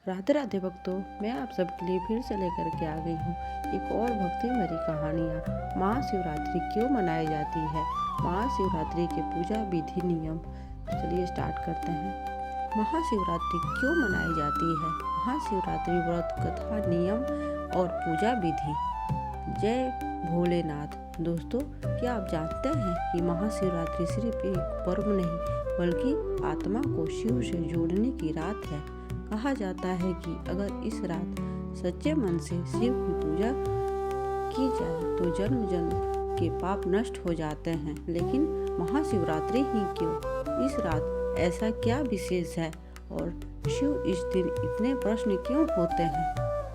राधे राधे भक्तों, मैं आप सबके लिए फिर से लेकर के आ गई हूँ एक और भक्ति भरी कहानियाँ। महाशिवरात्रि क्यों मनाई जाती है, महाशिवरात्रि के पूजा विधि नियम। तो चलिए स्टार्ट करते हैं। महाशिवरात्रि क्यों मनाई जाती है, महाशिवरात्रि व्रत, कथा, नियम और पूजा विधि। जय भोलेनाथ। दोस्तों, क्या आप जानते हैं कि महाशिवरात्रि सिर्फ एक पर्व नहीं बल्कि आत्मा को शिव से जोड़ने की रात है। कहा जाता है कि अगर इस रात सच्चे मन से शिव की पूजा की जाए तो जन्म जन्म के पाप नष्ट हो जाते हैं। लेकिन महाशिवरात्रि ही क्यों, इस रात ऐसा क्या विशेष है और शिव इस दिन इतने प्रश्न क्यों होते हैं।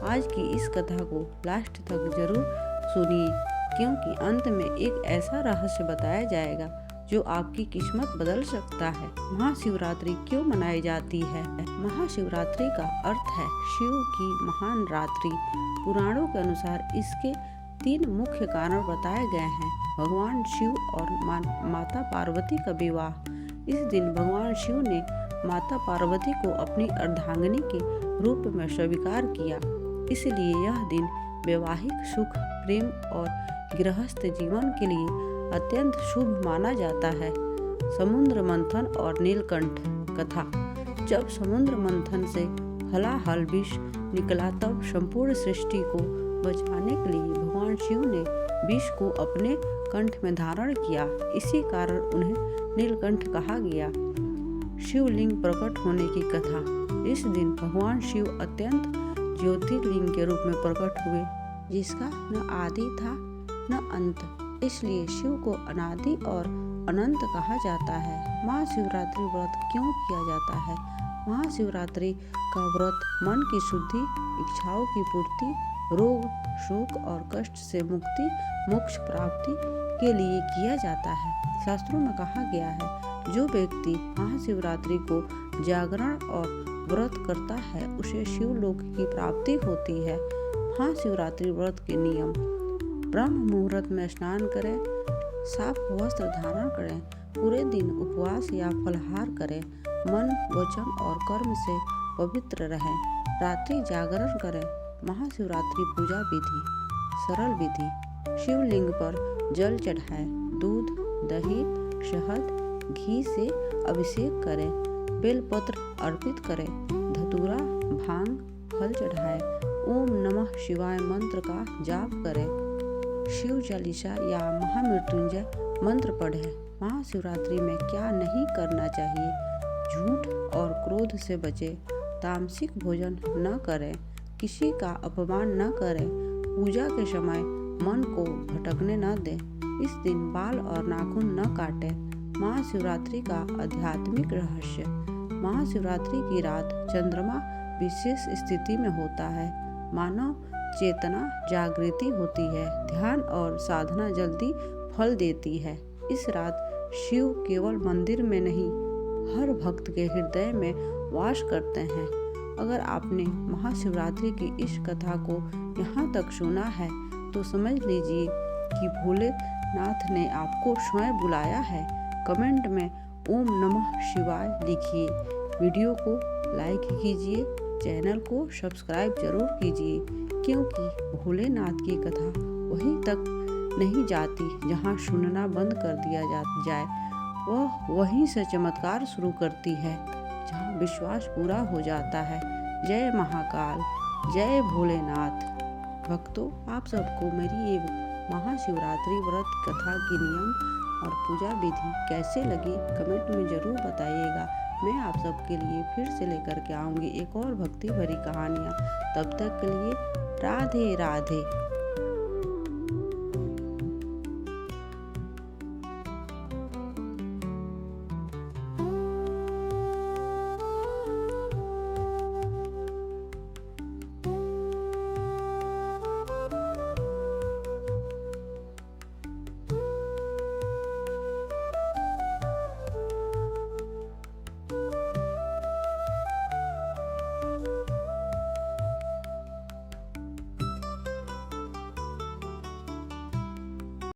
आज की इस कथा को लास्ट तक जरूर सुनिए, क्योंकि अंत में एक ऐसा रहस्य बताया जाएगा जो आपकी किस्मत बदल सकता है। महाशिवरात्रि क्यों मनाई जाती है। महाशिवरात्रि का अर्थ है शिव की महान रात्रि। पुराणों के अनुसार इसके 3 मुख्य कारण बताए गए हैं। भगवान शिव और माता पार्वती का विवाह। इस दिन भगवान शिव ने माता पार्वती को अपनी अर्धांगिनी के रूप में स्वीकार किया, इसलिए यह दिन वैवाहिक सुख, प्रेम और गृहस्थ जीवन के लिए अत्यंत शुभ माना जाता है। समुद्र मंथन और नीलकंठ कथा। जब समुद्र मंथन से हलाहल विष निकला तब संपूर्ण सृष्टि को बचाने के लिए भगवान शिव ने विष को अपने कंठ में धारण किया। इसी कारण उन्हें नीलकंठ कहा गया। शिवलिंग प्रकट होने की कथा। इस दिन भगवान शिव अत्यंत ज्योतिर्लिंग के रूप में प्रकट हुए, जिसका न आदि था न अंत। इसलिए शिव को अनादि और अनंत कहा जाता है। महाशिवरात्रि व्रत क्यों किया जाता है। महाशिवरात्रि का व्रत मन की शुद्धि, इच्छाओं की पूर्ति, रोग, शोक और कष्ट से मुक्ति, मोक्ष प्राप्ति के लिए किया जाता है। शास्त्रों में कहा गया है, जो व्यक्ति महाशिवरात्रि को जागरण और व्रत करता है उसे शिवलोक की प्राप्ति होती है। महाशिवरात्रि व्रत के नियम। ब्रह्म मुहूर्त में स्नान करें, साफ वस्त्र धारण करें, पूरे दिन उपवास या फलाहार करें, मन, वचन और कर्म से पवित्र रहें, रात्रि जागरण करें। महाशिवरात्रि पूजा विधि। सरल विधि। शिवलिंग पर जल चढ़ाएं, दूध, दही, शहद, घी से अभिषेक करें, बेलपत्र अर्पित करें, धतूरा, भांग, फल चढ़ाएं, ओम नमः शिवाय मंत्र का जाप करें, शिव चालीसा या महामृत्युंजय मंत्र पढ़ें। महाशिवरात्रि में क्या नहीं करना चाहिए। झूठ और क्रोध से बचें, तामसिक भोजन न करें, किसी का अपमान न करें, पूजा के समय मन को भटकने न दें, इस दिन बाल और नाखून न काटें। महाशिवरात्रि का आध्यात्मिक रहस्य। महाशिवरात्रि की रात चंद्रमा विशेष स्थिति में होता है, मानव चेतना जागृति होती है, ध्यान और साधना जल्दी फल देती है। इस रात शिव केवल मंदिर में नहीं, हर भक्त के हृदय में वास करते हैं। अगर आपने महाशिवरात्रि की इस कथा को यहाँ तक सुना है तो समझ लीजिए कि भोलेनाथ ने आपको स्वयं बुलाया है। कमेंट में ओम नमः शिवाय लिखिए, वीडियो को लाइक कीजिए, चैनल को सब्सक्राइब जरूर कीजिए, क्योंकि भोलेनाथ की कथा वहीं तक नहीं जाती जहां सुनना बंद कर दिया जाए, वह वहीं से चमत्कार शुरू करती है जहां विश्वास पूरा हो जाता है। जय महाकाल, जय भोलेनाथ। भक्तों, आप सबको मेरी ये महाशिवरात्रि व्रत कथा की नियम और पूजा विधि कैसे लगी कमेंट में जरूर बताइएगा। मैं आप सबके लिए फिर से लेकर के आऊँगी एक और भक्ति भरी कहानियाँ। तब तक के लिए राधे राधे।